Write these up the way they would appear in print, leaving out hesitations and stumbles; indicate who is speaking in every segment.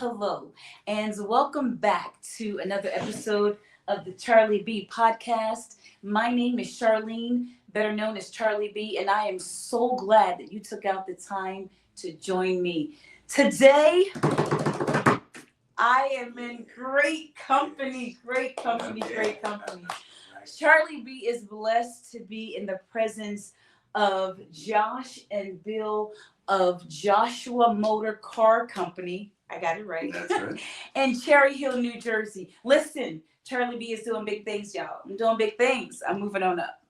Speaker 1: hello, and welcome back to another episode of the CharlieB Podcast. My name is Charlene, better known as CharlieB, and I am so glad that you took out the time to join me. Today, I am in great company. CharlieB is blessed to be in the presence of Josh and Bill of Joshua Motor Car Company. I got it right.
Speaker 2: That's right.
Speaker 1: In Cherry Hill, New Jersey. Listen, CharlieB is doing big things, y'all. I'm doing big things. I'm moving on up.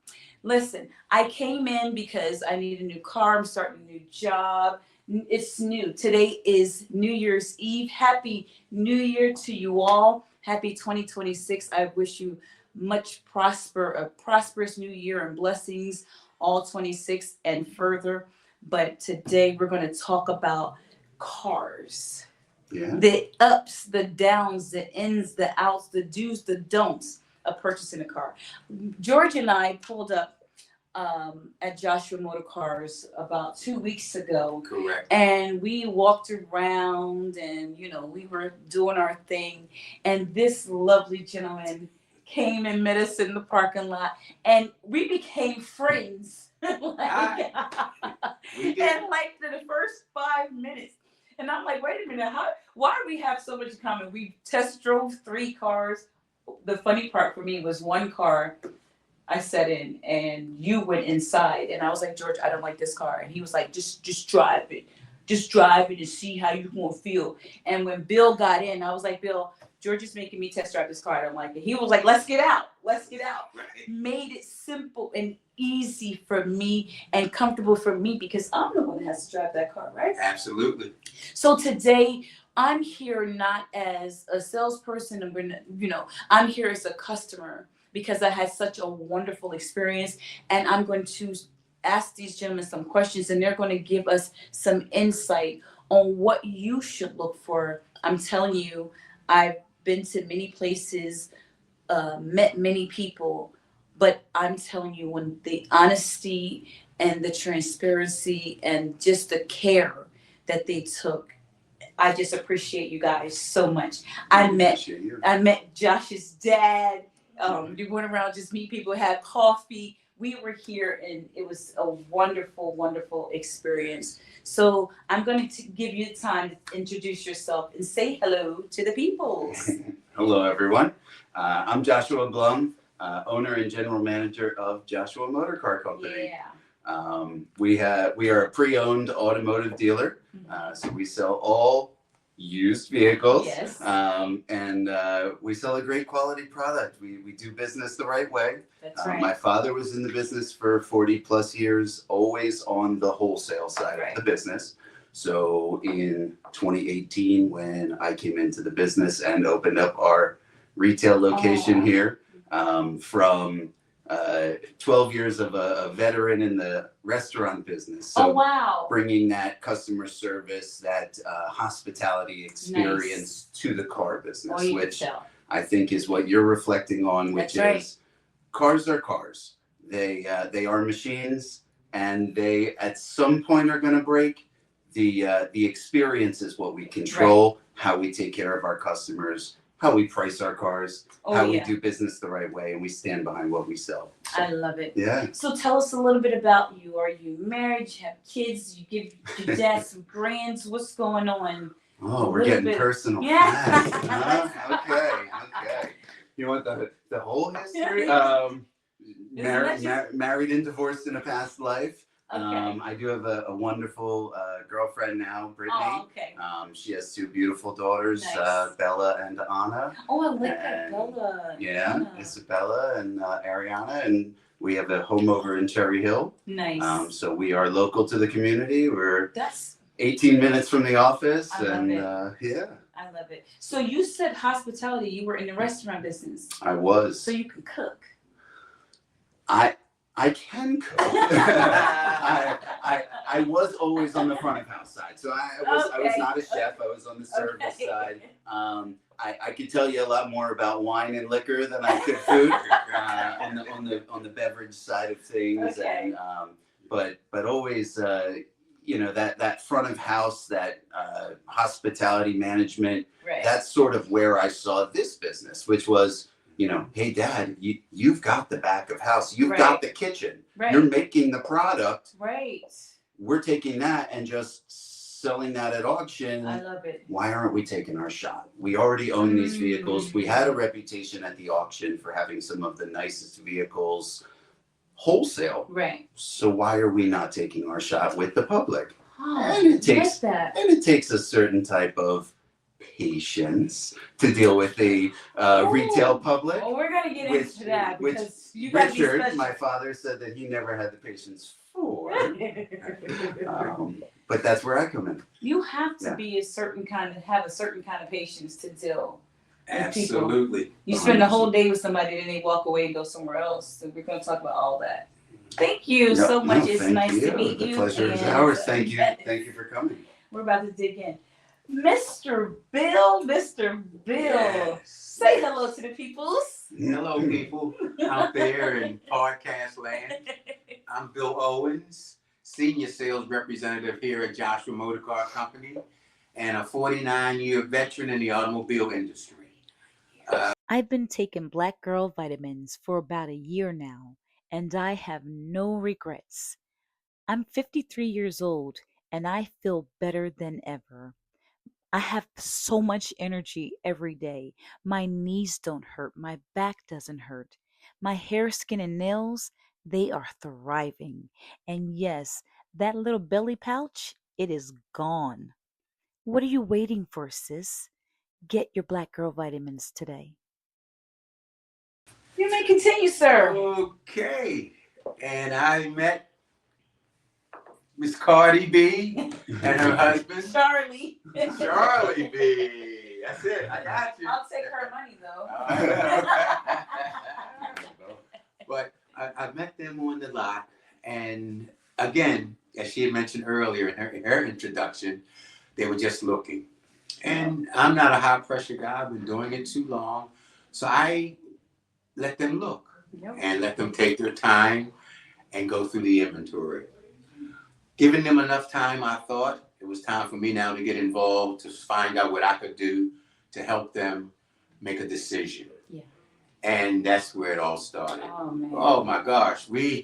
Speaker 1: Listen, I came in because I need a new car. I'm starting a new job. It's new. Today is New Year's Eve. Happy New Year to you all. Happy 2026. I wish you a prosperous new year and blessings all 26 and further. But today we're going to talk about cars.
Speaker 2: Yeah.
Speaker 1: The ups, the downs, the ins, the outs, the do's, the don'ts of purchasing a car. George and I pulled up at Joshua Motor Cars about 2 weeks ago.
Speaker 2: Correct.
Speaker 1: And we walked around and, we were doing our thing. And this lovely gentleman came and met us in the parking lot. And we became friends. And like the first 5 minutes. And I'm like, wait a minute, why do we have so much in common? We test drove 3 cars. The funny part for me was one car I sat in and you went inside. And I was like, George, I don't like this car. And he was like, just drive it. Just drive it and see how you're going to feel. And when Bill got in, I was like, Bill, George is making me test drive this car. I don't like it. He was like, let's get out. Right. Made it simple and easy for me and comfortable for me because I'm the one that has to drive that car, right?
Speaker 2: Absolutely.
Speaker 1: So today I'm here not as a salesperson. I'm here as a customer because I had such a wonderful experience, and I'm going to ask these gentlemen some questions, and they're going to give us some insight on what you should look for. I'm telling you, I've been to many places, met many people, but I'm telling you, when the honesty and the transparency and just the care that they took, I just appreciate you guys so much. I met Josh's dad. We went around, just meet people, had coffee. We were here, and it was a wonderful, wonderful experience. So I'm going to give you time to introduce yourself and say hello to the people.
Speaker 2: Hello, everyone. I'm Joshua Blum, owner and general manager of Joshua Motor Car Company.
Speaker 1: Yeah.
Speaker 2: We are a pre-owned automotive dealer, so we sell all used vehicles.
Speaker 1: Yes.
Speaker 2: And we sell a great quality product. We do business the right way.
Speaker 1: That's right.
Speaker 2: My father was in the business for 40 plus years, always on the wholesale side of the business. So in 2018, when I came into the business and opened up our retail location here, from 12 years of a veteran in the restaurant business. So bringing that customer service, that hospitality experience to the car business, which I think is what you're reflecting on, which is cars are cars. They are machines, and they at some point are going to break. The experience is what we control, how we take care of our customers, how we price our cars, how we do business the right way, and we stand behind what we sell. So,
Speaker 1: I love it.
Speaker 2: Yeah.
Speaker 1: So tell us a little bit about you. Are you married? You have kids? You give your dad some grands? What's going on?
Speaker 2: Oh, we're getting personal.
Speaker 1: Yeah.
Speaker 2: Okay. You want the whole history? Married and divorced in a past life.
Speaker 1: Okay.
Speaker 2: I do have a wonderful girlfriend now, Brittany.
Speaker 1: Oh, okay.
Speaker 2: She has 2 beautiful daughters, Bella and Anna.
Speaker 1: Oh, I like that, Bella.
Speaker 2: Yeah, Isabella and Ariana, and we have a home over in Cherry Hill.
Speaker 1: Nice.
Speaker 2: So we are local to the community.
Speaker 1: That's
Speaker 2: 18 minutes from the office,
Speaker 1: I love it.
Speaker 2: I
Speaker 1: love it. So you said hospitality. You were in the restaurant business.
Speaker 2: I was.
Speaker 1: So you can cook.
Speaker 2: I can cook. I was always on the front of house side, so I was not a chef. I was on the service side. I could tell you a lot more about wine and liquor than I could food on the beverage side of things.
Speaker 1: Okay.
Speaker 2: And but always that front of house, that hospitality management.
Speaker 1: Right.
Speaker 2: That's sort of where I saw this business, which was, hey, Dad, you've got the back of house. You've got the kitchen.
Speaker 1: Right.
Speaker 2: You're making the product.
Speaker 1: Right.
Speaker 2: We're taking that and just selling that at auction.
Speaker 1: I love it.
Speaker 2: Why aren't we taking our shot? We already own these vehicles. We had a reputation at the auction for having some of the nicest vehicles wholesale.
Speaker 1: Right.
Speaker 2: So why are we not taking our shot with the public?
Speaker 1: Oh,
Speaker 2: and it takes
Speaker 1: that.
Speaker 2: And it takes a certain type of patience to deal with the retail public.
Speaker 1: Well, we're gonna get into that because you
Speaker 2: got
Speaker 1: to be special.
Speaker 2: My father said that he never had the patience for. But that's where I come in.
Speaker 1: You have to be have a certain kind of patience to deal with people.
Speaker 3: Absolutely.
Speaker 1: You spend the whole day with somebody, then they walk away and go somewhere else. So we're gonna talk about all that. Thank you so much. It's nice to meet you.
Speaker 2: The pleasure is ours. Thank you. Thank you for coming.
Speaker 1: We're about to dig in. Mr. Bill.
Speaker 3: Yes.
Speaker 1: Say hello to the peoples.
Speaker 3: Hello, people out there in podcast land. I'm Bill Owens, Senior Sales Representative here at Joshua Motor Car Company, and a 49-year veteran in the automobile industry.
Speaker 4: I've been taking Black Girl vitamins for about a year now, and I have no regrets. I'm 53 years old, and I feel better than ever. I have so much energy every day. My knees don't hurt. My back doesn't hurt. My hair, skin, and nails, they are thriving. And yes, that little belly pouch, it is gone. What are you waiting for, sis? Get your Black Girl vitamins today.
Speaker 1: You may continue, sir.
Speaker 3: Okay. And I met Miss Cardi B and her husband.
Speaker 1: CharlieB.
Speaker 3: CharlieB. That's it. I got you.
Speaker 1: I'll take her money, though.
Speaker 3: But I met them on the lot. And again, as she had mentioned earlier in her introduction, they were just looking. And I'm not a high pressure guy. I've been doing it too long. So I let them look and let them take their time and go through the inventory. Giving them enough time, I thought it was time for me now to get involved, to find out what I could do to help them make a decision.
Speaker 1: Yeah.
Speaker 3: And that's where it all started.
Speaker 1: Oh, man.
Speaker 3: Oh my gosh. We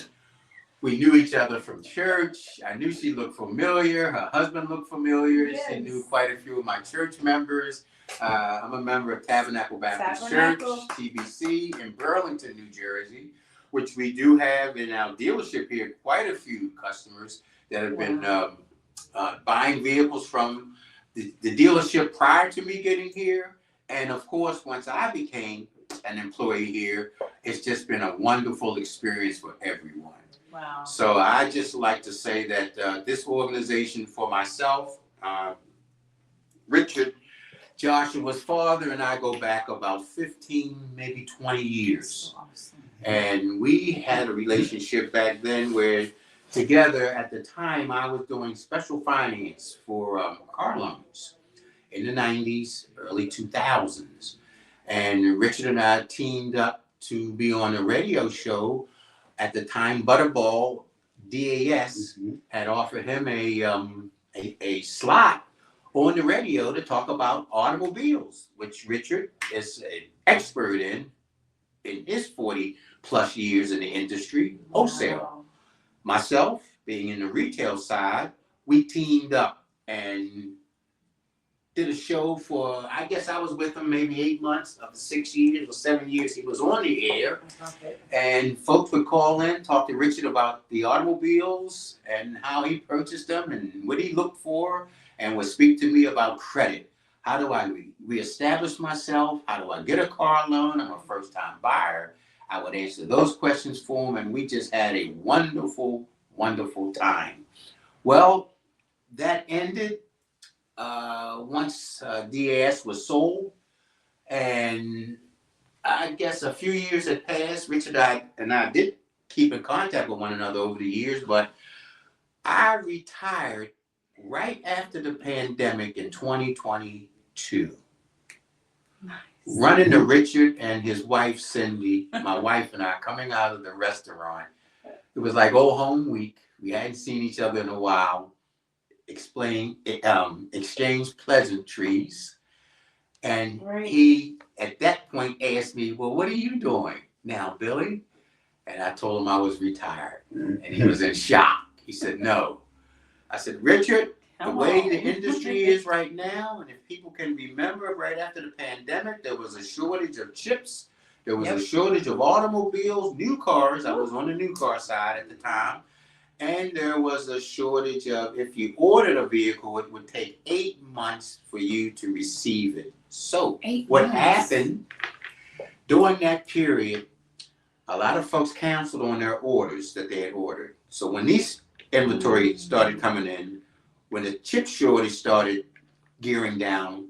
Speaker 3: knew each other from church. I knew she looked familiar. Her husband looked familiar. Yes. She knew quite a few of my church members. I'm a member of Tabernacle Baptist Church, TBC, in Burlington, New Jersey, which we do have in our dealership here quite a few customers that have been buying vehicles from the dealership prior to me getting here. And of course, once I became an employee here, it's just been a wonderful experience for everyone.
Speaker 1: Wow.
Speaker 3: So I just like to say that this organization, for myself, Richard, Joshua's father, and I go back about 15, maybe 20 years.
Speaker 1: Awesome.
Speaker 3: And we had a relationship back then where together at the time I was doing special finance for car loans in the 90s, early 2000s. And Richard and I teamed up to be on a radio show. At the time, Butterball DAS had offered him a slot on the radio to talk about automobiles, which Richard is an expert in his 40 plus years in the industry, wholesale. Wow. Myself, being in the retail side, we teamed up and did a show for, I guess I was with him maybe 8 months of the 6 years or 7 years he was on the air. Okay. And folks would call in, talk to Richard about the automobiles and how he purchased them and what he looked for, and would speak to me about credit. How do I reestablish myself? How do I get a car loan? I'm a first-time buyer. I would answer those questions for him, and we just had a wonderful, wonderful time. Well, that ended once DAS was sold, and I guess a few years had passed. Richard and I did keep in contact with one another over the years, but I retired right after the pandemic in 2022. Nice. Running to Richard and his wife, Cindy, my wife and I, coming out of the restaurant. It was like old home week. We hadn't seen each other in a while. exchange pleasantries. And
Speaker 1: Right.
Speaker 3: he, at that point, asked me, well, what are you doing now, Billy? And I told him I was retired. And he was in shock. He said, no. I said, Richard, the way the industry is right now, and if people can remember, right after the pandemic, there was a shortage of chips. There was a shortage of automobiles, new cars. I was on the new car side at the time. And there was a shortage of, if you ordered a vehicle, it would take 8 months for you to receive it. So what happened during that period, a lot of folks canceled on their orders that they had ordered. So when these inventory started coming in, when the chip shortage started gearing down,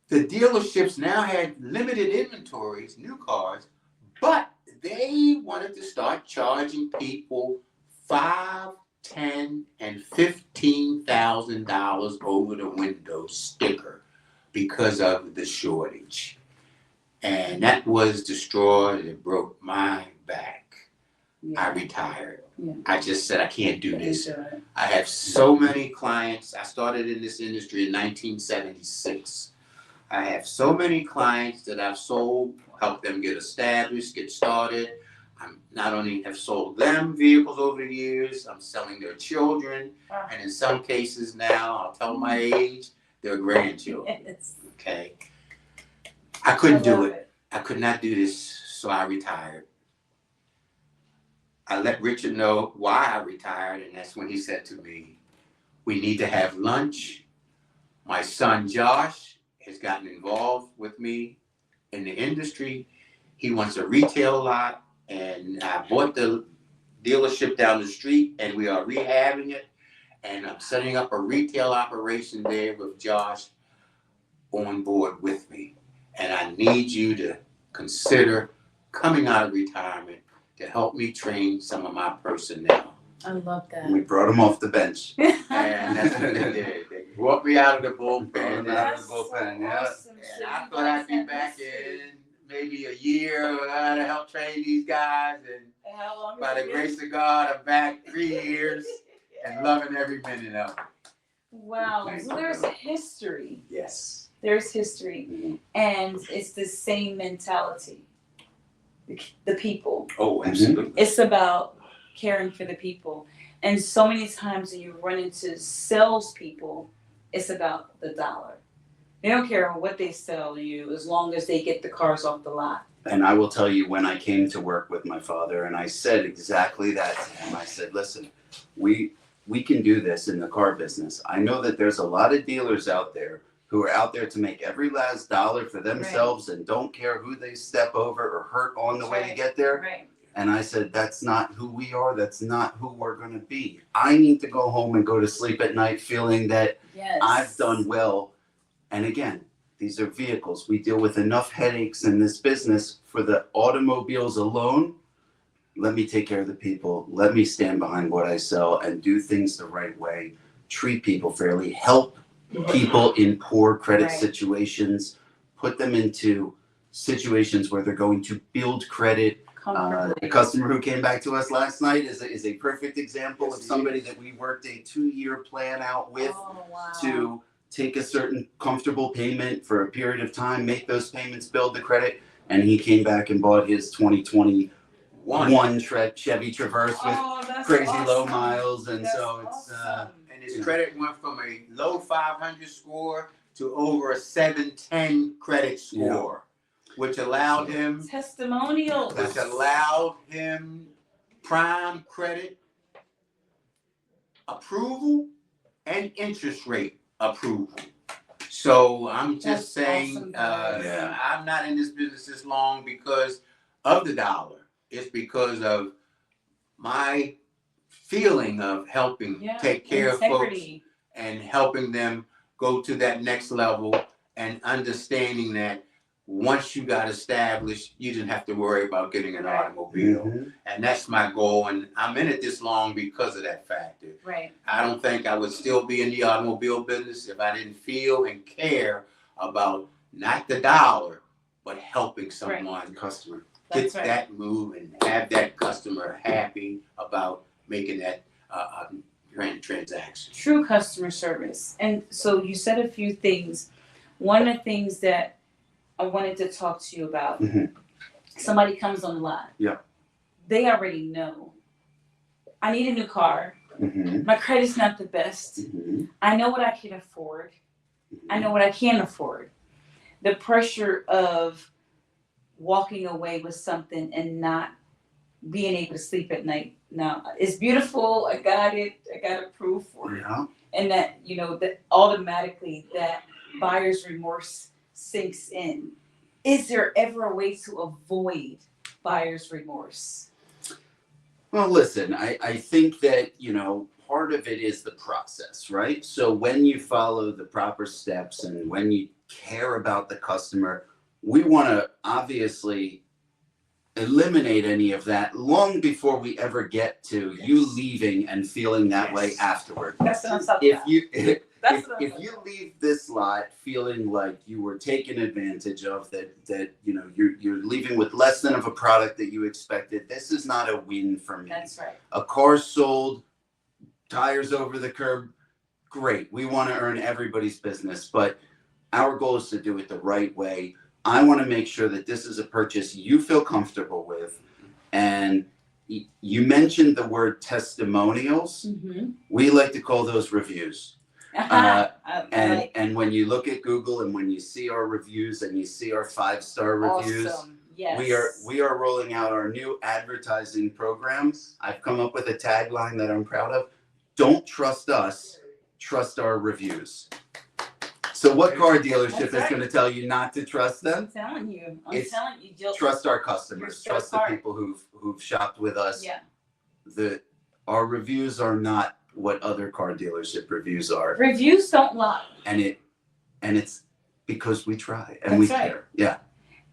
Speaker 3: the dealerships now had limited inventories, new cars, but they wanted to start charging people $5,000, $10,000, and $15,000 over the window sticker because of the shortage. And that was destroyed. It broke my back. I retired. I just said, I can't do this. I have so many clients. I started in this industry in 1976. I have so many clients that I've sold, helped them get established, get started. I'm not only have sold them vehicles over the years, I'm selling their children. And in some cases now, I'll tell my age, their grandchildren. Okay. I couldn't do it. I could not do this, so I retired. I let Richard know why I retired, and that's when he said to me, we need to have lunch. My son Josh has gotten involved with me in the industry. He wants a retail lot, and I bought the dealership down the street, and we are rehabbing it, and I'm setting up a retail operation there with Josh on board with me. And I need you to consider coming out of retirement to help me train some of my personnel.
Speaker 1: I love that.
Speaker 2: We brought him off the bench.
Speaker 3: And that's what they did. They brought me out of the bullpen.
Speaker 2: Awesome.
Speaker 3: And I thought I'd be back in maybe a year to help train these guys. And
Speaker 1: how long
Speaker 3: by the grace of God, I'm back 3 years and loving every minute of it.
Speaker 1: Wow. So there's history.
Speaker 3: Yes.
Speaker 1: There's history. And it's the same mentality. The people.
Speaker 3: Oh, absolutely.
Speaker 1: It's about caring for the people. And so many times when you run into salespeople, it's about the dollar. They don't care what they sell you as long as they get the cars off the lot.
Speaker 2: And I will tell you, when I came to work with my father, and I said exactly that to him, I said, listen, we can do this in the car business. I know that there's a lot of dealers out there who are out there to make every last dollar for themselves and don't care who they step over or hurt on the way to get there.
Speaker 1: Right.
Speaker 2: And I said, that's not who we are. That's not who we're going to be. I need to go home and go to sleep at night feeling that I've done well. And again, these are vehicles. We deal with enough headaches in this business for the automobiles alone. Let me take care of the people. Let me stand behind what I sell and do things the right way. Treat people fairly. Help people in poor credit situations. Put them into situations where they're going to build credit. The customer who came back to us last night is a perfect example of somebody that we worked a 2-year plan out with to take a certain comfortable payment for a period of time, make those payments, build the credit, and he came back and bought his 2021 Chevy Traverse with crazy low miles, and so it's
Speaker 3: and his credit went from a low 500 score to over a 710 credit score. Which allowed him
Speaker 1: testimonials.
Speaker 3: Which allowed him prime credit approval and interest rate approval. So I'm just saying, I'm not in this business this long because of the dollar. It's because of my feeling of helping take care of folks and helping them go to that next level and understanding that once you got established, you didn't have to worry about getting an automobile. And that's my goal. And I'm in it this long because of that factor.
Speaker 1: Right.
Speaker 3: I don't think I would still be in the automobile business if I didn't feel and care about not the dollar, but helping someone, customer, get that move and have that customer happy about making that transaction.
Speaker 1: True customer service. And so you said a few things. One of the things that I wanted to talk to you about, somebody comes on the line.
Speaker 2: Yeah.
Speaker 1: They already know. I need a new car. My credit's not the best. I know what I can afford. I know what I can't afford. The pressure of walking away with something and not being able to sleep at night. Now, it's beautiful. I got it. I got approved for it.
Speaker 2: Yeah.
Speaker 1: And that, that automatically that buyer's remorse sinks in. Is there ever a way to avoid buyer's remorse?
Speaker 2: Well, listen, I think that, part of it is the process, right? So when you follow the proper steps and when you care about the customer, we want to obviously eliminate any of that long before we ever get to you leaving and feeling that way afterward.
Speaker 1: That's what I'm talking about.
Speaker 2: If you leave this lot feeling like you were taken advantage of, that you're leaving with less than of a product that you expected, this is not a win for me.
Speaker 1: That's right.
Speaker 2: A car sold, tires over the curb, great. We want to earn everybody's business, but our goal is to do it the right way. I want to make sure that this is a purchase you feel comfortable with. And you mentioned the word testimonials. We like to call those reviews. And when you look at Google and when you see our reviews and you see our 5-star reviews,
Speaker 1: awesome. Yes.
Speaker 2: we are rolling out our new advertising programs. I've come up with a tagline that I'm proud of. Don't trust us, trust our reviews. So what car dealership is going to tell you not to trust them?
Speaker 1: I'm telling you, Jill.
Speaker 2: Trust our customers. Trust the people who've shopped with us.
Speaker 1: Yeah.
Speaker 2: Our reviews are not what other car dealership reviews are.
Speaker 1: Reviews don't lie.
Speaker 2: And it's because we try and we care. Yeah.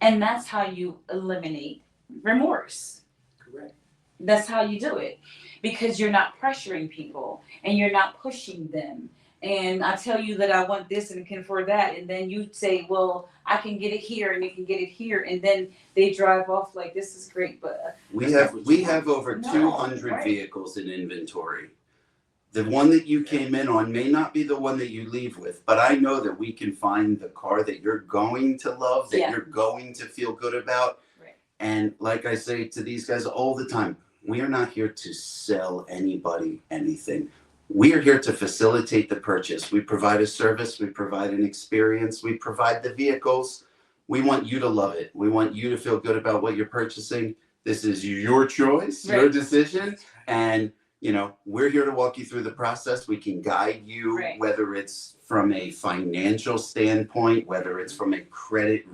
Speaker 1: And that's how you eliminate remorse.
Speaker 3: Correct.
Speaker 1: That's how you do it. Because you're not pressuring people and you're not pushing them. And I tell you that I want this and can afford that, and then you say, well, I can get it here and you can get it here, and then they drive off like, this is great, but
Speaker 2: we have over 200 vehicles in inventory. The one that you came in on may not be the one that you leave with, but I know that we can find the car that you're going to love, that you're going to feel good about.
Speaker 1: Right.
Speaker 2: And like I say to these guys all the time, we are not here to sell anybody anything. We are here to facilitate the purchase. We provide a service, we provide an experience, we provide the vehicles. We want you to love it. We want you to feel good about what you're purchasing. This is your choice, your decision. And, we're here to walk you through the process. We can guide you, whether it's from a financial standpoint, whether it's from a credit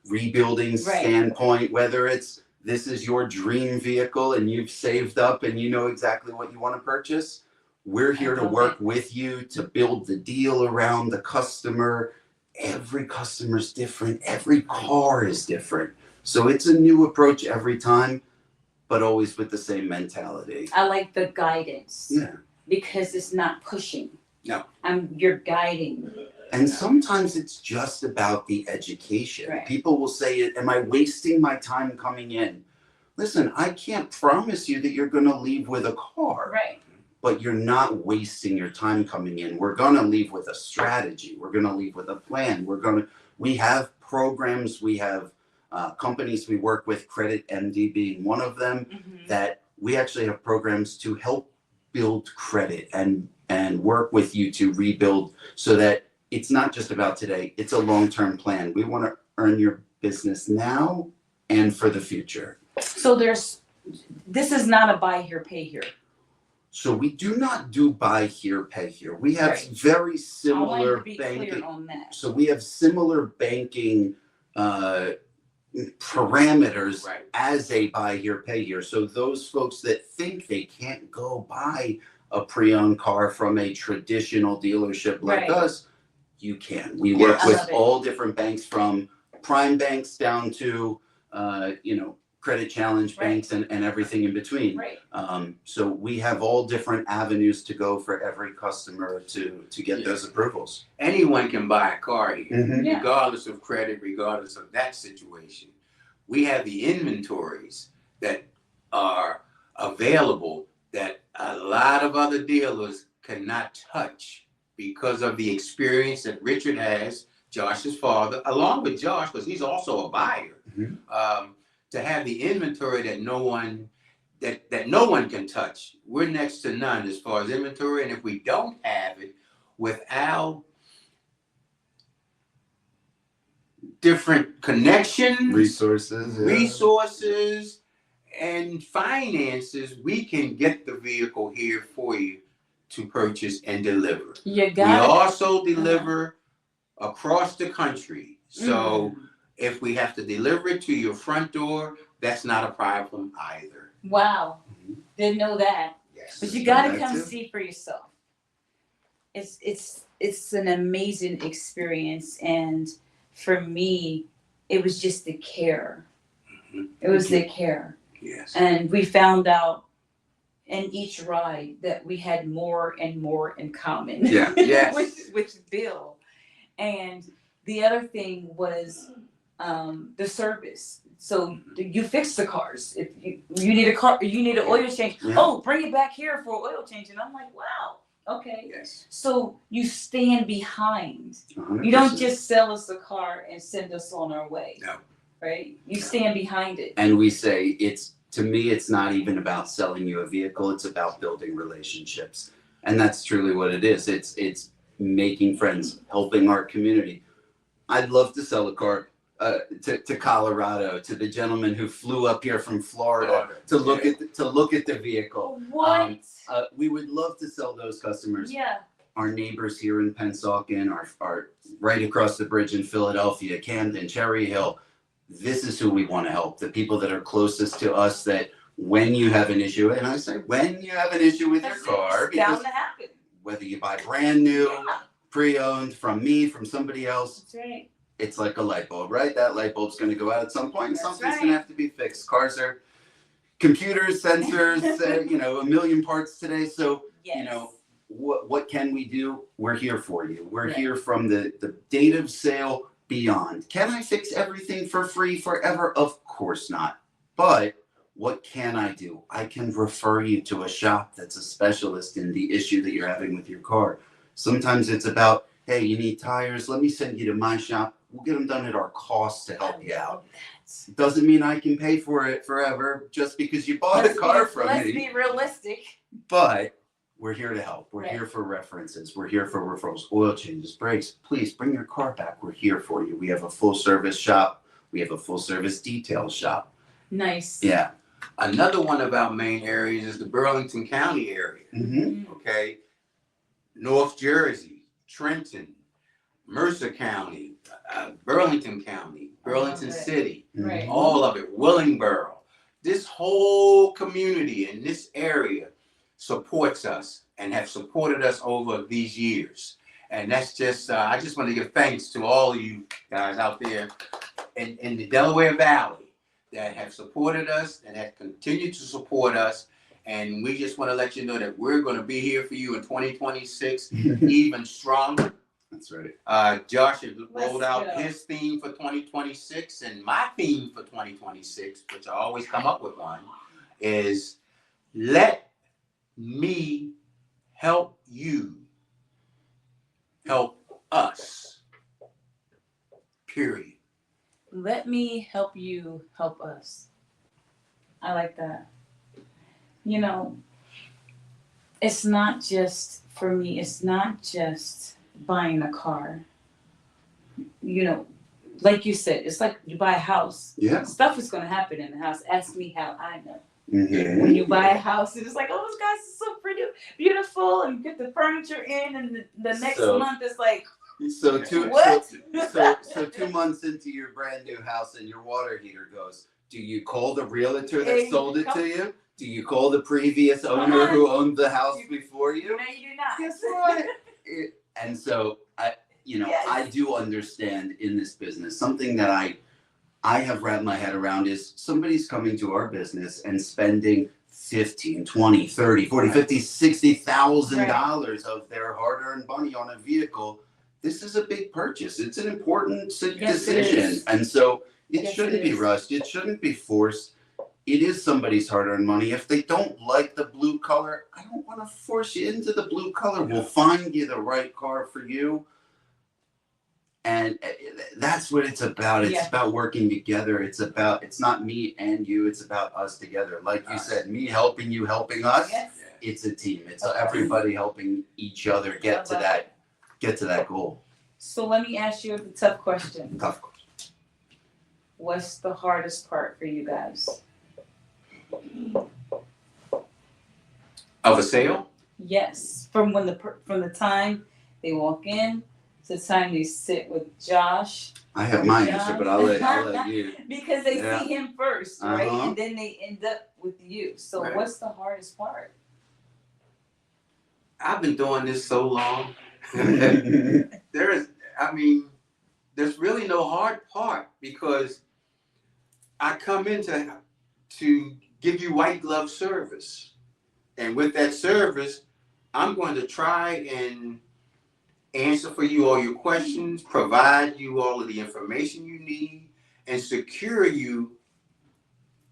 Speaker 2: rebuilding standpoint, whether it's this is your dream vehicle and you've saved up and you know exactly what you want to purchase. We're here to work with you to build the deal around the customer. Every customer's different. Every car is different. So it's a new approach every time, but always with the same mentality.
Speaker 1: I like the guidance.
Speaker 2: Yeah.
Speaker 1: Because it's not pushing.
Speaker 3: No.
Speaker 1: You're guiding.
Speaker 2: And sometimes it's just about the education.
Speaker 1: Right.
Speaker 2: People will say, am I wasting my time coming in? Listen, I can't promise you that you're going to leave with a car.
Speaker 1: Right.
Speaker 2: But you're not wasting your time coming in. We're going to leave with a strategy. We're going to leave with a plan. We have programs. We have companies we work with, Credit MD being one of them, that we actually have programs to help build credit and work with you to rebuild so that it's not just about today. It's a long-term plan. We want to earn your business now and for the future.
Speaker 1: So this is not a buy here, pay here.
Speaker 2: So we do not do buy here, pay here. We have very similar banking.
Speaker 1: Clear on that.
Speaker 2: So we have similar banking parameters as a buy here, pay here. So those folks that think they can't go buy a pre-owned car from a traditional dealership like us, you can. We work with all different banks, from prime banks down to credit challenge banks and everything in between.
Speaker 1: Right.
Speaker 2: So we have all different avenues to go for every customer to get those approvals.
Speaker 3: Anyone can buy a car here,
Speaker 1: Yeah.
Speaker 3: regardless of credit, regardless of that situation. We have the inventories that are available that a lot of other dealers cannot touch because of the experience that Richard has, Josh's father, along with Josh, because he's also a buyer, to have the inventory that no one can touch. We're next to none as far as inventory, and if we don't have it, without different connections, resources, and finances, we can get the vehicle here for you to purchase and deliver. We also deliver across the country. So if we have to deliver it to your front door, that's not a problem either.
Speaker 1: Wow. Didn't know that.
Speaker 3: Yes.
Speaker 1: But you got to come see for yourself. It's an amazing experience, and for me, it was just the care. It was the care.
Speaker 3: Yes.
Speaker 1: And we found out in each ride that we had more and more in common.
Speaker 3: Yeah. Yes.
Speaker 1: with Bill. And the other thing was the service. So you fix the cars. If you need a car, you need an oil change.
Speaker 2: Yeah.
Speaker 1: Oh, bring it back here for oil change. And I'm like, wow, okay.
Speaker 3: Yes.
Speaker 1: So you stand behind.
Speaker 2: 100%.
Speaker 1: You don't just sell us the car and send us on our way.
Speaker 3: No.
Speaker 1: Right? You stand behind it.
Speaker 2: And we say to me, it's not even about selling you a vehicle. It's about building relationships. And that's truly what it is. It's making friends, helping our community. I'd love to sell a car to Colorado, to the gentleman who flew up here from Florida to look at the vehicle.
Speaker 1: What?
Speaker 2: We would love to sell those customers.
Speaker 1: Yeah.
Speaker 2: Our neighbors here in Pennsauken are right across the bridge in Philadelphia, Camden, Cherry Hill. This is who we want to help. The people that are closest to us, that when you have an issue, and I say when you have an issue with your car,
Speaker 1: It's bound to happen.
Speaker 2: whether you buy brand new, pre-owned, from me, from somebody else,
Speaker 1: That's right.
Speaker 2: it's like a light bulb, right? That light bulb's going to go out at some point, and
Speaker 1: That's
Speaker 2: something's
Speaker 1: right.
Speaker 2: going to have to be fixed. Cars are computers, sensors, a million parts today. So,
Speaker 1: Yes.
Speaker 2: what can we do? We're here for you. We're
Speaker 1: Right.
Speaker 2: here from the date of sale beyond. Can I fix everything for free forever? Of course not. But what can I do? I can refer you to a shop that's a specialist in the issue that you're having with your car. Sometimes it's about, hey, you need tires. Let me send you to my shop. We'll get them done at our cost to help you out. Doesn't mean I can pay for it forever just because you bought a car from
Speaker 1: Let's
Speaker 2: me.
Speaker 1: be realistic.
Speaker 2: But we're here to help. We're
Speaker 1: Right.
Speaker 2: here for references. We're here for referrals, oil changes, brakes. Please bring your car back. We're here for you. We have a full service shop. We have a full service detail shop.
Speaker 1: Nice.
Speaker 2: Yeah.
Speaker 3: Another one of our main areas is the Burlington County area.
Speaker 2: Mm-hmm.
Speaker 3: Okay. North Jersey, Trenton, Mercer County, Burlington County, Burlington
Speaker 1: Right.
Speaker 3: City,
Speaker 1: Right.
Speaker 3: all of it, Willingboro. This whole community in this area supports us and have supported us over these years. And that's just, I just want to give thanks to all of you guys out there in the Delaware Valley that have supported us and have continued to support us. And we just want to let you know that we're going to be here for you in 2026, even stronger.
Speaker 2: That's right.
Speaker 3: Josh has rolled
Speaker 1: Let's
Speaker 3: out
Speaker 1: go.
Speaker 3: his theme for 2026, and my theme for 2026, which I always come up with one, is let me help you help us. Period.
Speaker 1: Let me help you help us. I like that. It's not just, for me, it's not just buying a car. Like you said, it's like you buy a house.
Speaker 2: Yeah.
Speaker 1: Stuff is going to happen in the house. Ask me how I know.
Speaker 2: Mm-hmm.
Speaker 1: When you buy a house, it's like, oh, this guy's so pretty, beautiful, and get the furniture in, and the next month it's like,
Speaker 2: So
Speaker 1: What?
Speaker 2: 2 months into your brand new house and your water heater goes, do you call the realtor that
Speaker 1: Hey,
Speaker 2: sold it
Speaker 1: come-
Speaker 2: to you? Do you call the previous
Speaker 1: Come
Speaker 2: owner
Speaker 1: on.
Speaker 2: who owned the house before you?
Speaker 1: no, you do not.
Speaker 2: Guess what? And so
Speaker 1: Yes.
Speaker 2: I do understand in this business, something that I have wrapped my head around is somebody's coming to our business and spending $15, $20, $30, $40, $50, $60,000 of their hard-earned money on a vehicle. This is a big purchase. It's an important
Speaker 1: Yes, it
Speaker 2: decision.
Speaker 1: is.
Speaker 2: And so it
Speaker 1: Yes,
Speaker 2: shouldn't
Speaker 1: it
Speaker 2: be
Speaker 1: is.
Speaker 2: rushed. It shouldn't be forced. it is somebody's hard-earned money. If they don't like the blue color, I don't want to force you into the blue color. We'll find you the right car for you. And that's what it's about. It's about working together. It's not me and you. It's about us together. Like you said, me helping you, helping us. Yes. It's a team. It's everybody helping each other get to that goal.
Speaker 1: So let me ask you a tough question.
Speaker 2: Tough question.
Speaker 1: What's the hardest part for you guys?
Speaker 3: Of a sale?
Speaker 1: Yes, from the time they walk in to the time they sit with Josh.
Speaker 2: I have my answer, but I'll let you.
Speaker 1: Because they see him first, right? And then they end up with you. So what's the hardest part?
Speaker 3: I've been doing this so long. There's really no hard part because I come in to give you white glove service. And with that service, I'm going to try and answer for you all your questions, provide you all of the information you need, and secure you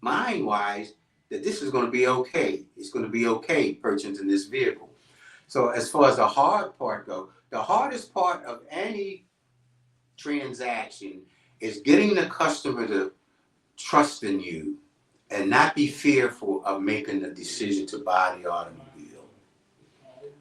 Speaker 3: mind-wise that this is going to be okay. It's going to be okay purchasing this vehicle. So as far as the hard part goes, the hardest part of any transaction is getting the customer to trust in you and not be fearful of making the decision to buy the automobile.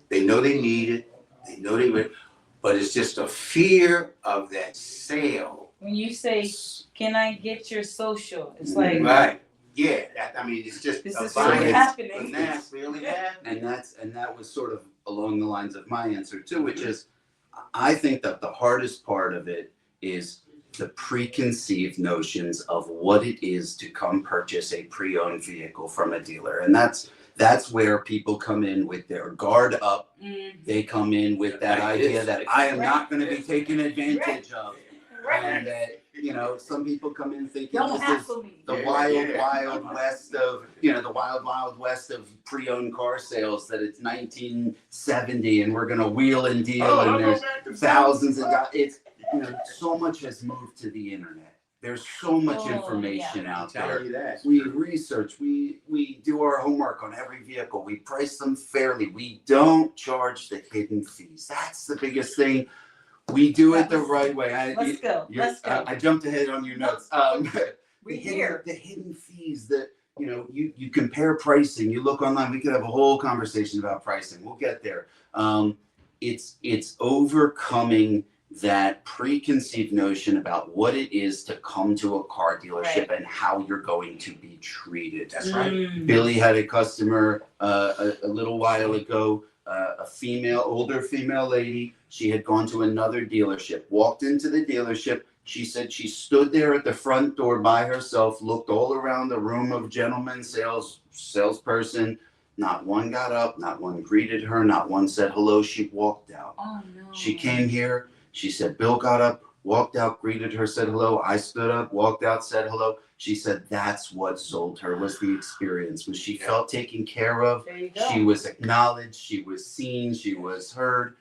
Speaker 3: They know they need it. They know they would, but it's just a fear of that sale.
Speaker 1: When you say, "Can I get your social?" It's like
Speaker 3: right. Yeah, it's just
Speaker 1: this is really happening.
Speaker 3: That's really happening.
Speaker 2: And that was sort of along the lines of my answer too, which is, I think that the hardest part of it is the preconceived notions of what it is to come purchase a pre-owned vehicle from a dealer, and that's where people come in with their guard up. They come in with that idea that I am not going to be taken advantage of. And that, some people come in thinking this is the wild west of, the wild west of pre-owned car sales, that it's 1970 and we're going to wheel and deal and there's thousands of guys. It's, so much has moved to the internet. There's so much information out there. We research, we do our homework on every vehicle. We price them fairly. We don't charge the hidden fees. That's the biggest thing. We do it the right way.
Speaker 1: Let's go.
Speaker 2: I jumped ahead on your notes.
Speaker 1: The
Speaker 2: hidden fees that, you compare pricing. You look online. We could have a whole conversation about pricing. We'll get there. It's overcoming that preconceived notion about what it is to come to a car dealership and how you're going to be treated.
Speaker 3: That's right.
Speaker 2: Billy had a customer a little while ago, older female lady. She had gone to another dealership, walked into the dealership. She said she stood there at the front door by herself, looked all around the room of gentlemen, salesperson. Not one got up, not one greeted her, not one said hello. She walked out.
Speaker 1: Oh, no.
Speaker 2: She came here. She said, Bill got up, walked out, greeted her, said hello. I stood up, walked out, said hello. She said that's what sold her, was the experience, was she felt taken care of.
Speaker 1: There you go.
Speaker 2: She was acknowledged, she was seen, she was heard.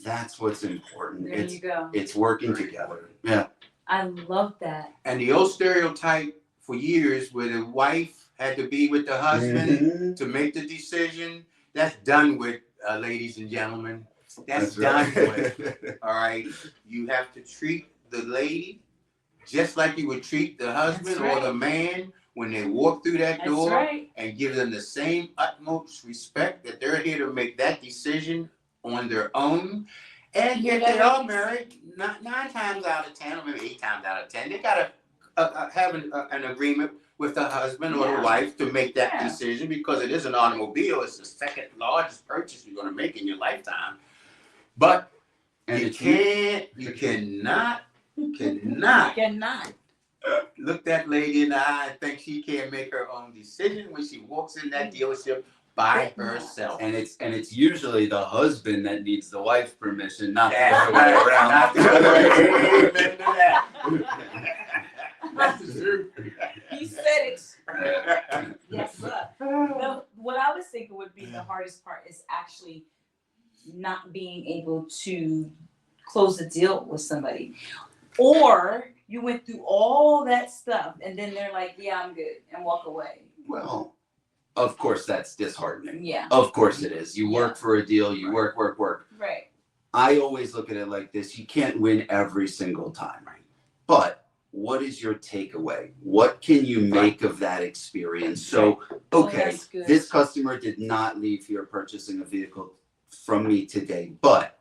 Speaker 2: That's what's important.
Speaker 1: There you go.
Speaker 2: It's working together. Yeah.
Speaker 1: I love that.
Speaker 3: And the old stereotype for years where the wife had to be with the husband to make the decision, that's done with, ladies and gentlemen. That's done with. All right. You have to treat the lady just like you would treat the husband or the man when they walk through that door, and give them the same utmost respect that they're here to make that decision on their own. And if they are married, 9 times out of 10, or maybe 8 times out of 10, they got to have an agreement with the husband or the wife to make that decision, because it is an automobile. It's the second largest purchase you're going to make in your lifetime. But you cannot look that lady in the eye and think she can't make her own decision when she walks in that dealership by herself.
Speaker 2: And it's usually the husband that needs the wife's permission, not the other way around.
Speaker 3: Amen to that. That's the truth.
Speaker 1: He said it. Yes, sir. No, what I was thinking would be the hardest part is actually not being able to close a deal with somebody. Or you went through all that stuff and then they're like, yeah, I'm good, and walk away.
Speaker 2: Well, of course that's disheartening.
Speaker 1: Yeah.
Speaker 2: Of course it is. You
Speaker 1: Yeah.
Speaker 2: work for a deal, you work.
Speaker 1: Right.
Speaker 2: I always look at it like this. You can't win every single time. But what is your takeaway? What can you make of that experience? So, okay,
Speaker 1: that's good.
Speaker 2: this customer did not leave here purchasing a vehicle from me today, but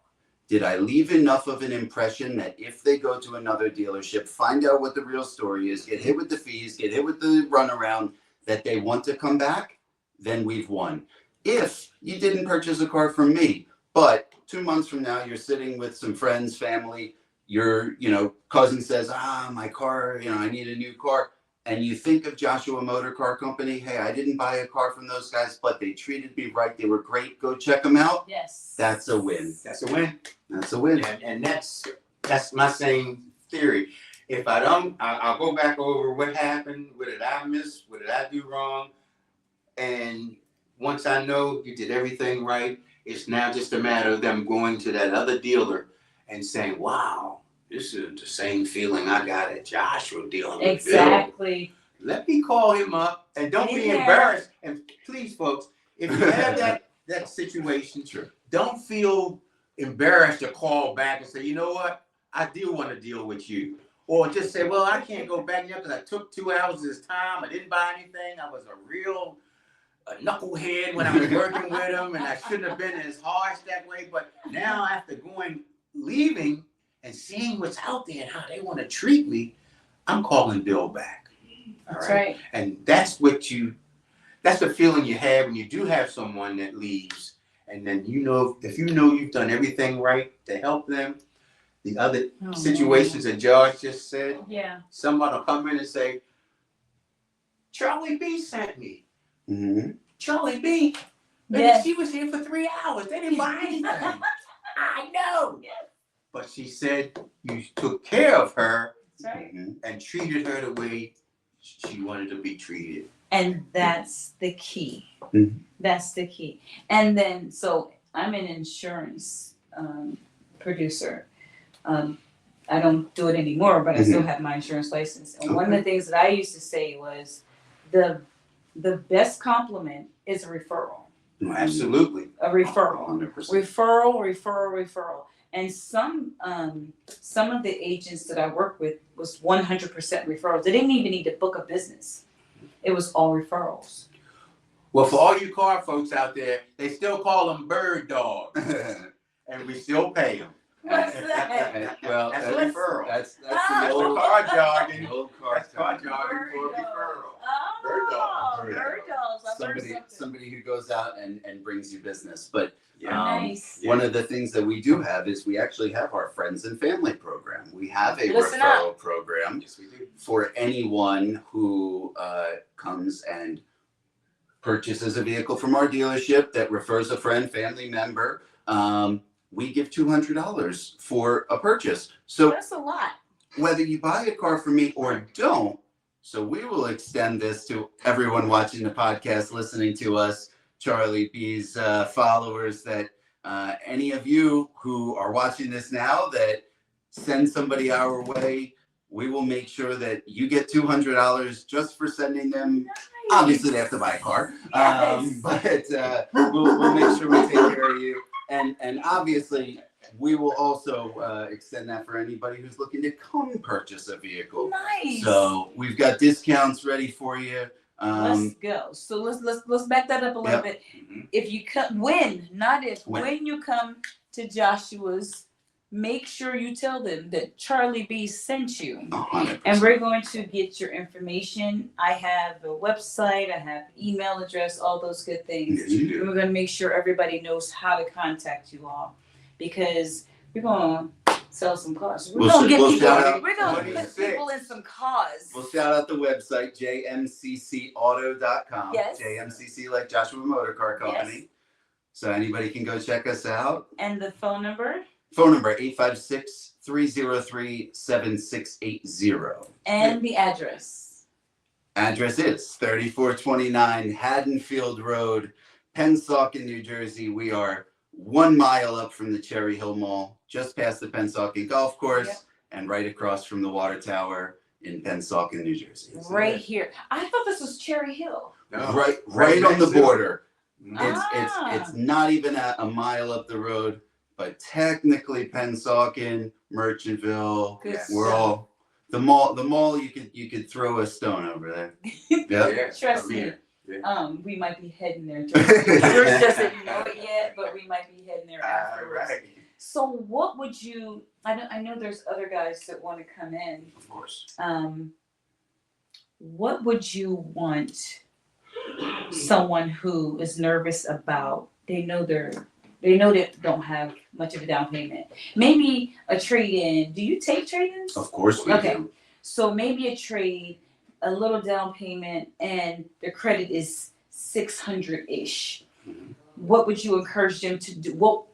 Speaker 2: did I leave enough of an impression that if they go to another dealership, find out what the real story is, get hit with the fees, get hit with the runaround, that they want to come back? Then we've won. If you didn't purchase a car from me, but 2 months from now, you're sitting with some friends, family, your, cousin says, my car, I need a new car. And you think of Joshua Motor Car Company. Hey, I didn't buy a car from those guys, but they treated me right. They were great. Go check them out.
Speaker 1: Yes.
Speaker 2: That's a win.
Speaker 3: That's a win.
Speaker 2: That's a win.
Speaker 3: And that's my same theory. If I don't, I'll go back over what happened. What did I miss? What did I do wrong? And once I know you did everything right, it's now just a matter of them going to that other dealer and saying, wow, this is the same feeling I got at Joshua dealing with
Speaker 1: Exactly.
Speaker 3: Bill. Let me call him up and don't be embarrassed. And please, folks, if you have that situation, don't feel embarrassed to call back and say, you know what, I do want to deal with you. Or just say, well, I can't go back there because I took 2 hours of his time. I didn't buy anything. I was a real knucklehead when I was working with him, and I shouldn't have been as harsh that way. But now after leaving and seeing what's out there and how they want to treat me, I'm calling Bill back. All
Speaker 1: That's right.
Speaker 3: And that's the feeling you have when you do have someone that leaves. And then if you've done everything right to help them, the other situations that George just said, someone will come in and say, CharlieB sent me.
Speaker 2: Mm-hmm.
Speaker 3: CharlieB, she was here for 3 hours. They didn't buy anything. I know. Yes. But she said you took care of her.
Speaker 1: That's right.
Speaker 3: And treated her the way she wanted to be treated.
Speaker 1: And that's the key.
Speaker 2: Mm-hmm.
Speaker 1: That's the key. And then, so I'm an insurance producer. I don't do it anymore, but I still have my insurance license. And one of the things that I used to say was the best compliment is a referral.
Speaker 3: Absolutely.
Speaker 1: A referral.
Speaker 2: 100%.
Speaker 1: Referral. And some of the agents that I work with was 100% referrals. They didn't even need to book a business. It was all referrals.
Speaker 3: Well, for all you car folks out there, they still call them bird dogs, and we still pay them.
Speaker 1: What's that?
Speaker 2: Well,
Speaker 3: that's a referral.
Speaker 2: That's
Speaker 3: the
Speaker 2: the
Speaker 3: old car jargon.
Speaker 2: old car
Speaker 3: That's car jargon for a referral. Bird dog.
Speaker 1: Bird dogs. I learned something.
Speaker 2: Somebody who goes out and brings you business. But
Speaker 1: Nice.
Speaker 2: one of the things that we do have is we actually have our friends and family program. We have a
Speaker 1: Listen
Speaker 2: referral
Speaker 1: up.
Speaker 2: program
Speaker 3: Yes, we do.
Speaker 2: for anyone who comes and purchases a vehicle from our dealership that refers a friend, family member. We give $200 for a purchase. So
Speaker 1: That's a lot.
Speaker 2: whether you buy a car from me or don't, so we will extend this to everyone watching the podcast, listening to us, CharlieB's followers, that any of you who are watching this now that send somebody our way, we will make sure that you get $200 just for sending them.
Speaker 1: Nice.
Speaker 2: Obviously, they have to buy a car,
Speaker 1: Yes.
Speaker 2: but we'll make sure we take care of you. And obviously, we will also extend that for anybody who's looking to come purchase a vehicle.
Speaker 1: Nice.
Speaker 2: So we've got discounts ready for you.
Speaker 1: Let's go. So let's back that up a little bit. If you come, when you come to Joshua's, make sure you tell them that CharlieB sent you.
Speaker 2: 100%.
Speaker 1: And we're going to get your information. I have a website, I have email address, all those good things.
Speaker 2: Yes, you do.
Speaker 1: And we're going to make sure everybody knows how to contact you all, because we're going to sell some cars. We're going to put people in some cars.
Speaker 2: We'll shout out the website, jmccauto.com.
Speaker 1: Yes.
Speaker 2: JMCC like Joshua Motor Car Company.
Speaker 1: Yes.
Speaker 2: So anybody can go check us out.
Speaker 1: And the phone number?
Speaker 2: Phone number 856-303-7680.
Speaker 1: And the address.
Speaker 2: Address is 3429 Haddonfield Road, Pennsauken, New Jersey. We are 1 mile up from the Cherry Hill Mall, just past the Pennsauken Golf Course, and right across from the Water Tower in Pennsauken, New Jersey.
Speaker 1: Right here. I thought this was Cherry Hill.
Speaker 3: No.
Speaker 2: right on the
Speaker 3: next to it.
Speaker 2: border.
Speaker 1: Ah.
Speaker 2: It's not even a mile up the road, but technically Pennsauken, Merchantville,
Speaker 1: Good
Speaker 2: we're
Speaker 1: stuff.
Speaker 2: all the mall. You could throw a stone over there. Yep.
Speaker 3: Yeah.
Speaker 1: Trust
Speaker 3: I'm
Speaker 1: me.
Speaker 3: here. Yeah.
Speaker 1: We might be heading there. Yours doesn't know it yet, but we might be heading there afterwards.
Speaker 3: Right.
Speaker 1: So what would you? I know there's other guys that want to come in.
Speaker 3: Of course.
Speaker 1: What would you want someone who is nervous about? They know they don't have much of a down payment. Maybe a trade-in. Do you take trade-ins?
Speaker 2: Of course we
Speaker 1: Okay.
Speaker 2: do.
Speaker 1: So maybe a trade, a little down payment, and their credit is 600-ish.
Speaker 3: Mhm.
Speaker 1: What would you encourage them to do?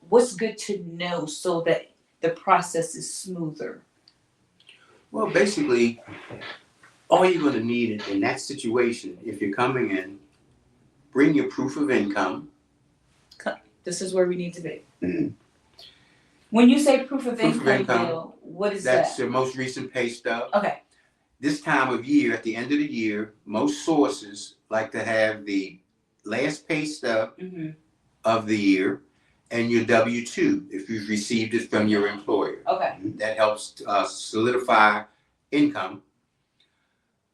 Speaker 1: What's good to know so that the process is smoother?
Speaker 3: Well, basically, all you're going to need in that situation, if you're coming in, bring your proof of income.
Speaker 1: This is where we need to be.
Speaker 2: Mhm.
Speaker 1: When you say proof of
Speaker 3: Proof of
Speaker 1: income,
Speaker 3: income,
Speaker 1: Bill, what is
Speaker 3: That's
Speaker 1: that?
Speaker 3: your most recent pay stub.
Speaker 1: Okay.
Speaker 3: This time of year, at the end of the year, most sources like to have the last pay stub
Speaker 1: Mm-hmm.
Speaker 3: of the year and your W-2 if you've received it from your employer.
Speaker 1: Okay.
Speaker 3: That helps solidify income,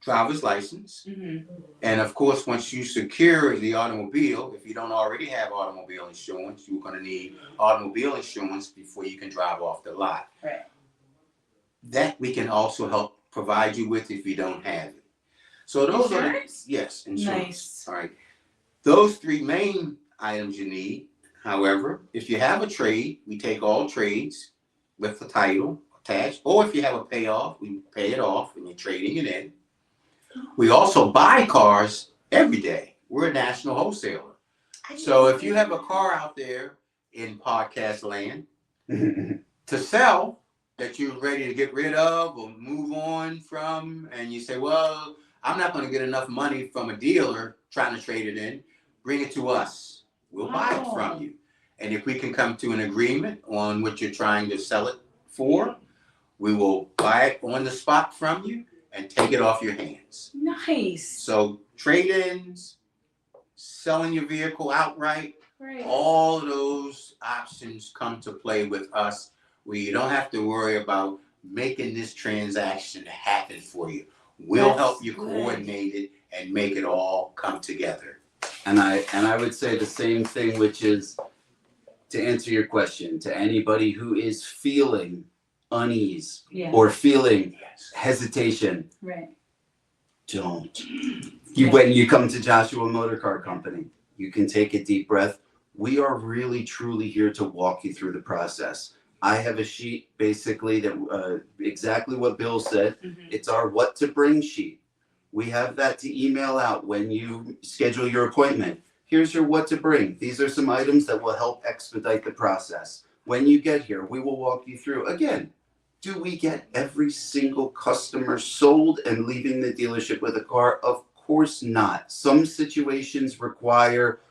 Speaker 3: driver's license,
Speaker 1: Mm-hmm.
Speaker 3: and of course, once you secure the automobile, if you don't already have automobile insurance, you're going to need automobile insurance before you can drive off the lot.
Speaker 1: Right.
Speaker 3: That we can also help provide you with if you don't have it. So those
Speaker 1: Insurance?
Speaker 3: are yes, insurance.
Speaker 1: Nice.
Speaker 3: All right. Those three main items you need. However, if you have a trade, we take all trades with the title attached, or if you have a payoff, we pay it off and you're trading it in. We also buy cars every day. We're a national wholesaler. So if you have a car out there in podcast land to sell that you're ready to get rid of or move on from, and you say, well, I'm not going to get enough money from a dealer trying to trade it in, bring it to us. We'll buy it from you. And if we can come to an agreement on what you're trying to sell it for, we will buy it on the spot from you and take it off your hands.
Speaker 1: Nice.
Speaker 3: So trade-ins, selling your vehicle outright,
Speaker 1: Right.
Speaker 3: all of those options come to play with us, where you don't have to worry about making this transaction happen for you. We'll
Speaker 1: That's
Speaker 3: help you
Speaker 1: good.
Speaker 3: coordinate it and make it all come together.
Speaker 2: And I would say the same thing, which is to answer your question, to anybody who is feeling unease
Speaker 1: Yeah.
Speaker 2: or feeling
Speaker 3: Yes.
Speaker 2: hesitation,
Speaker 1: Right.
Speaker 2: don't. When you come to Joshua Motor Car Company, you can take a deep breath. We are really, truly here to walk you through the process. I have a sheet basically that exactly what Bill said.
Speaker 1: Mm-hmm.
Speaker 2: It's our what to bring sheet. We have that to email out when you schedule your appointment. Here's your what to bring. These are some items that will help expedite the process. When you get here, we will walk you through. Again, do we get every single customer sold and leaving the dealership with a car? Of course not. Some situations require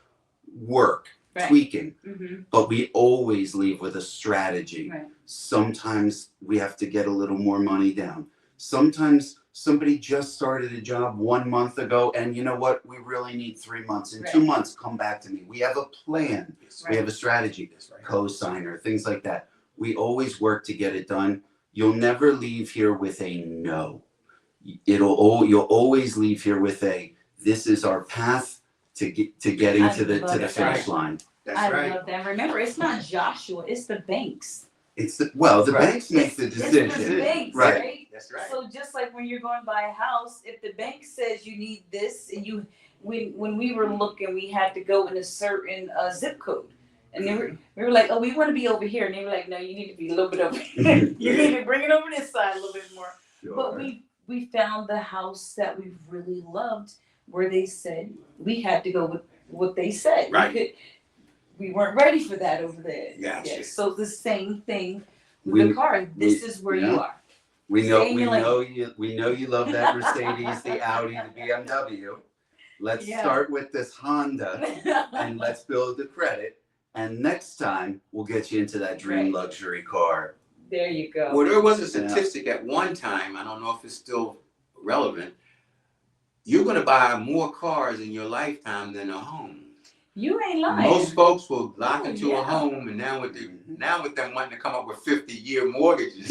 Speaker 2: work,
Speaker 1: Right.
Speaker 2: tweaking,
Speaker 1: Mm-hmm.
Speaker 2: but we always leave with a strategy.
Speaker 1: Right.
Speaker 2: Sometimes we have to get a little more money down. Sometimes somebody just started a job 1 month ago, and you know what? We really need 3 months. In
Speaker 1: Right.
Speaker 2: 2 months, come back to me. We have a plan.
Speaker 3: Yes.
Speaker 2: We have a strategy,
Speaker 3: That's right.
Speaker 2: co-signer, things like that. We always work to get it done. You'll never leave here with a no. You'll always leave here with a, this is our path to getting
Speaker 1: I
Speaker 2: to the
Speaker 1: love that.
Speaker 2: finish line.
Speaker 3: That's
Speaker 1: I
Speaker 3: right.
Speaker 1: love that. Remember, it's not Joshua, it's the banks.
Speaker 2: It's the
Speaker 3: Right.
Speaker 2: banks make the
Speaker 1: It's
Speaker 2: decision.
Speaker 1: the banks,
Speaker 2: Right.
Speaker 1: right?
Speaker 3: That's right.
Speaker 1: So just like when you're going to buy a house, if the bank says you need this, and when we were looking, we had to go in a certain zip code, and we were like, oh, we want to be over here, and they were like, no, you need to be a little bit over here. You need to bring it over this side a little bit more. But we found the house that we really loved, where they said we had to go with what they said.
Speaker 3: Right.
Speaker 1: We weren't ready for that over there.
Speaker 3: Gotcha.
Speaker 1: Yeah, so the same thing with
Speaker 2: We-
Speaker 1: the car. This is where you
Speaker 2: yeah.
Speaker 1: are.
Speaker 2: We know
Speaker 1: Stay in your
Speaker 2: we know you love that Mercedes, the Audi, the BMW. Let's
Speaker 1: Yeah.
Speaker 2: start with this Honda and let's build the credit. And next time we'll get you into that dream
Speaker 1: Right.
Speaker 2: luxury car.
Speaker 1: There you go.
Speaker 3: Well, there was a statistic at one time, I don't know if it's still relevant, you're going to buy more cars in your lifetime than a home.
Speaker 1: You ain't lying.
Speaker 3: Most folks will lock into a home, and now with them wanting to come up with 50-year mortgages,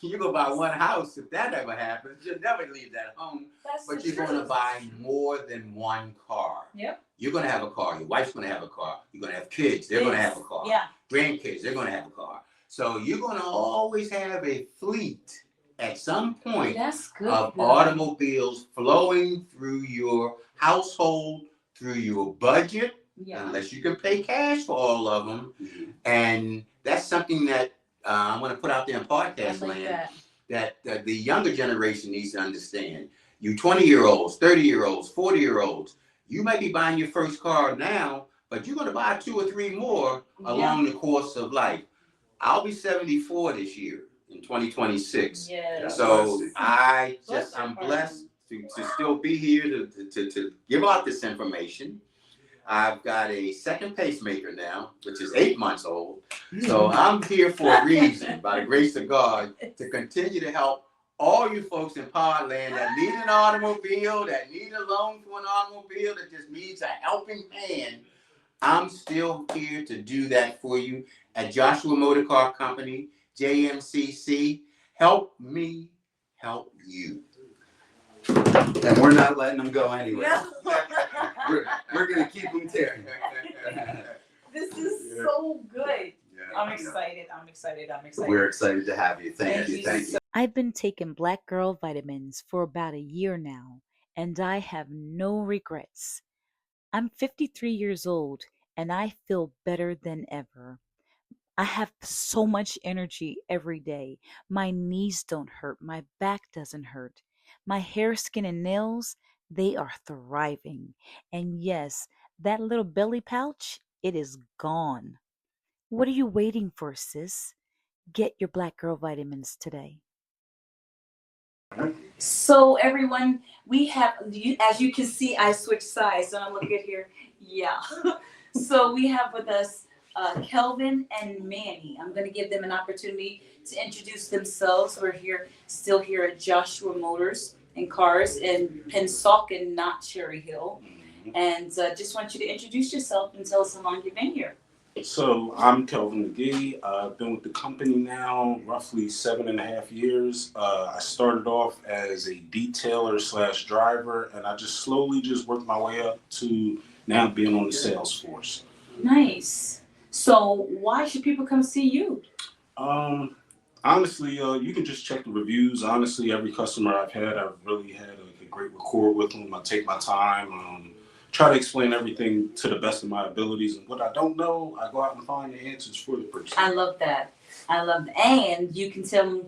Speaker 3: you're going to buy one house. If that ever happens, you'll never leave that home. But you're going to buy more than one car.
Speaker 1: Yep.
Speaker 3: You're going to have a car. Your wife's going to have a car. You're going to have kids. They're going to have a car.
Speaker 1: Yeah.
Speaker 3: Grandkids, they're going to have a car. So you're going to always have a fleet at some point of automobiles flowing through your household, through your budget, unless you can pay cash for all of them. And that's something that I'm going to put out there in podcast land that the younger generation needs to understand. You 20-year-olds, 30-year-olds, 40-year-olds, you might be buying your first car now, but you're going to buy 2 or 3 more along the course of life. I'll be 74 this year in 2026. So I'm blessed to still be here to give out this information. I've got a second pacemaker now, which is 8 months old. So I'm here for a reason, by the grace of God, to continue to help all you folks in Podland that need an automobile, that need a loan for an automobile, that just needs a helping hand. I'm still here to do that for you at Joshua Motor Car Company, JMCC. Help me help you.
Speaker 2: And we're not letting them go anyway. We're going to keep them tearing.
Speaker 1: This is so good. I'm excited.
Speaker 2: We're excited to have you. Thank you.
Speaker 4: I've been taking Black Girl vitamins for about a year now, and I have no regrets. I'm 53 years old, and I feel better than ever. I have so much energy every day. My knees don't hurt. My back doesn't hurt. My hair, skin, and nails, they are thriving. And yes, that little belly pouch, it is gone. What are you waiting for, sis? Get your Black Girl vitamins today.
Speaker 1: So everyone, we have, as you can see, I switched sides. So I'm looking at here. Yeah. So we have with us Kelvin and Manny. I'm going to give them an opportunity to introduce themselves. We're still here at Joshua Motors and Cars in Pennsauken, not Cherry Hill. And just want you to introduce yourself and tell us how long you've been here.
Speaker 5: So I'm Kelvin McGee. I've been with the company now roughly 7.5 years. I started off as a detailer / driver, and I just slowly worked my way up to now being on the sales force.
Speaker 1: Nice. So why should people come see you?
Speaker 5: Honestly, you can just check the reviews. Honestly, every customer I've had, I've really had a great rapport with them. I take my time. Try to explain everything to the best of my abilities, and what I don't know, I go out and find the answers for the person.
Speaker 1: I love that. And you can tell them,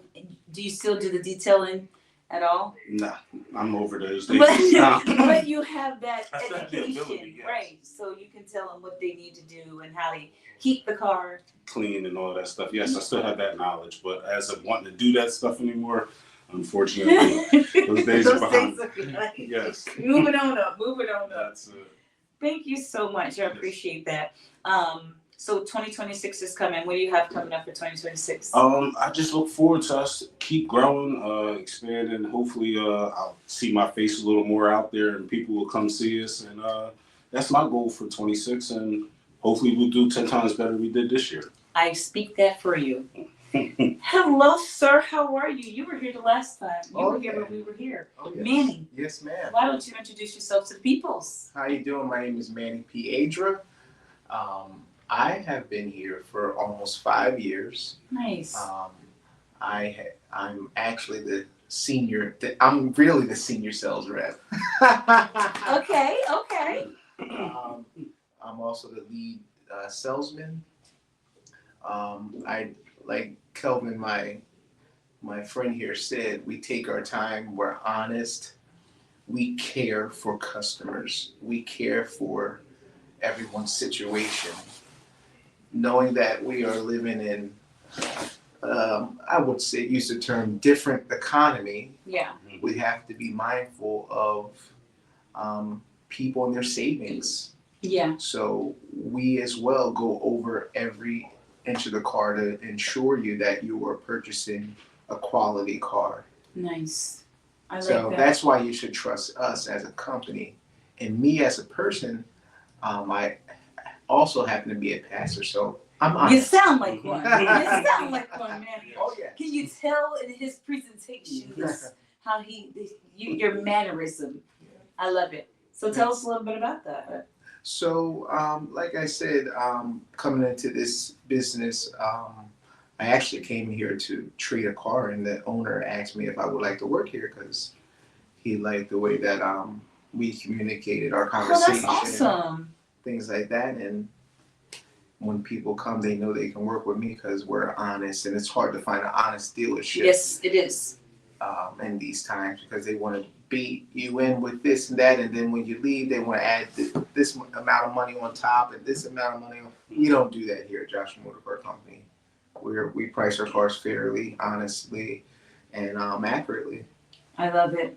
Speaker 1: do you still do the detailing at all?
Speaker 5: Nah, I'm over those days.
Speaker 1: But you have that education,
Speaker 5: ability, yes.
Speaker 1: Right? So you can tell them what they need to do and how they keep the car
Speaker 5: clean and all that stuff. Yes, I still have that knowledge, but as of wanting to do that stuff anymore, unfortunately, those days are behind. Yes.
Speaker 1: Moving on up.
Speaker 5: That's it.
Speaker 1: Thank you so much. I appreciate that. So 2026 is coming. What do you have coming up for 2026?
Speaker 5: I just look forward to us keep growing, expanding. Hopefully, I'll see my face a little more out there, and people will come see us. And that's my goal for 26. And hopefully, we'll do 10 times better than we did this year.
Speaker 1: I speak that for you. Hello, sir. How are you? You were here the last time. You were here when we were here.
Speaker 6: Oh, yes.
Speaker 1: Manny.
Speaker 6: Yes, ma'am.
Speaker 1: Why don't you introduce yourself to the peoples?
Speaker 6: How you doing? My name is Manny Piedra. I have been here for almost 5 years.
Speaker 1: Nice.
Speaker 6: I'm actually the senior. I'm really the senior sales rep.
Speaker 1: Okay.
Speaker 6: I'm also the lead salesman. I like Kelvin, my friend here said, we take our time. We're honest. We care for customers. We care for everyone's situation. Knowing that we are living in, I would say, use the term different economy.
Speaker 1: Yeah.
Speaker 6: We have to be mindful of people and their savings.
Speaker 1: Yeah.
Speaker 6: So we as well go over every inch of the car to ensure you that you are purchasing a quality car.
Speaker 1: Nice. I like
Speaker 6: So
Speaker 1: that.
Speaker 6: that's why you should trust us as a company. And me as a person, I also happen to be a pastor, so I'm
Speaker 1: You
Speaker 6: honest.
Speaker 1: sound like one. You sound like one, man.
Speaker 6: Oh yeah.
Speaker 1: Can you tell in his presentation how your mannerism? I love it. So tell us a little bit about that.
Speaker 6: So, like I said, coming into this business, I actually came here to trade a car, and the owner asked me if I would like to work here because he liked the way that we communicated our
Speaker 1: Oh,
Speaker 6: conversation,
Speaker 1: that's awesome.
Speaker 6: things like that. And when people come, they know they can work with me because we're honest, and it's hard to find an honest dealership.
Speaker 1: Yes, it is.
Speaker 6: In these times because they want to beat you in with this and that, and then when you leave, they want to add this amount of money on top and this amount of money. We don't do that here at Joshua Motor Car Company. We price our cars fairly, honestly, and accurately.
Speaker 1: I love it.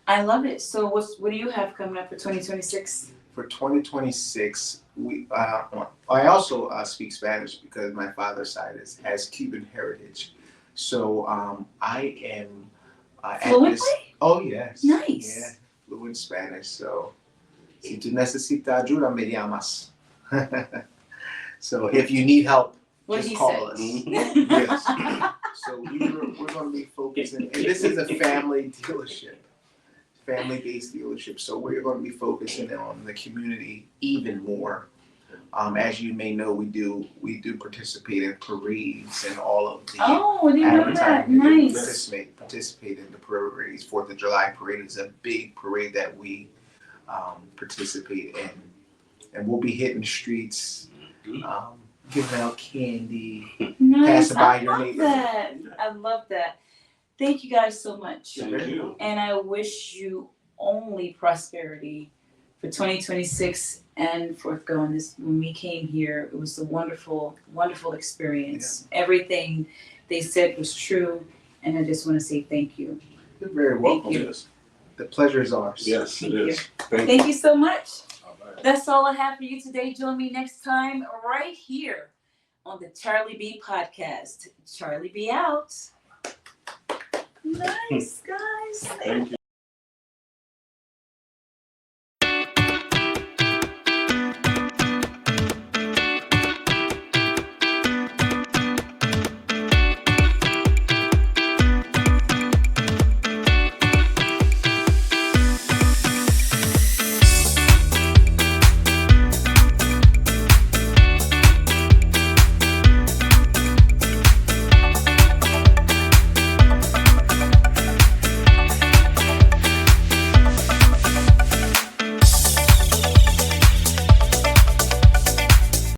Speaker 1: I love it. So what do you have coming up for 2026?
Speaker 6: For 2026, I also speak Spanish because my father's side has Cuban heritage. So I am
Speaker 1: Fluently?
Speaker 6: Oh yes.
Speaker 1: Nice.
Speaker 6: Yeah, fluent Spanish. So si tú necesitas ayuda, me llamas. So if you need help,
Speaker 1: What
Speaker 6: just
Speaker 1: did he
Speaker 6: call
Speaker 1: say?
Speaker 6: us. Yes. So we're going to be focusing, and this is a family dealership, family-based dealership. So we're going to be focusing on the community even more. As you may know, we do participate in parades and all of the
Speaker 1: Oh, I didn't know that.
Speaker 6: advertising. We
Speaker 1: Nice.
Speaker 6: participate in the parades. 4th of July parade is a big parade that we participate in, and we'll be hitting the streets, giving out candy.
Speaker 1: Nice.
Speaker 6: Passing by
Speaker 1: I
Speaker 6: your
Speaker 1: love
Speaker 6: neighborhood.
Speaker 1: that. I love that. Thank you guys so much.
Speaker 5: Thank you.
Speaker 1: And I wish you only prosperity for 2026 and forthgoing. This when we came here, it was a wonderful, wonderful experience. Everything they said was true, and I just want to say thank you.
Speaker 6: You're very welcome.
Speaker 1: you.
Speaker 5: Yes.
Speaker 6: The pleasure is ours.
Speaker 5: Yes, it
Speaker 1: Thank you.
Speaker 5: is. Thank you.
Speaker 1: Thank you so much.
Speaker 5: All right.
Speaker 1: That's all I have for you today. Join me next time right here on the CharlieB Podcast. Charlie B out. Nice, guys.
Speaker 5: Thank you.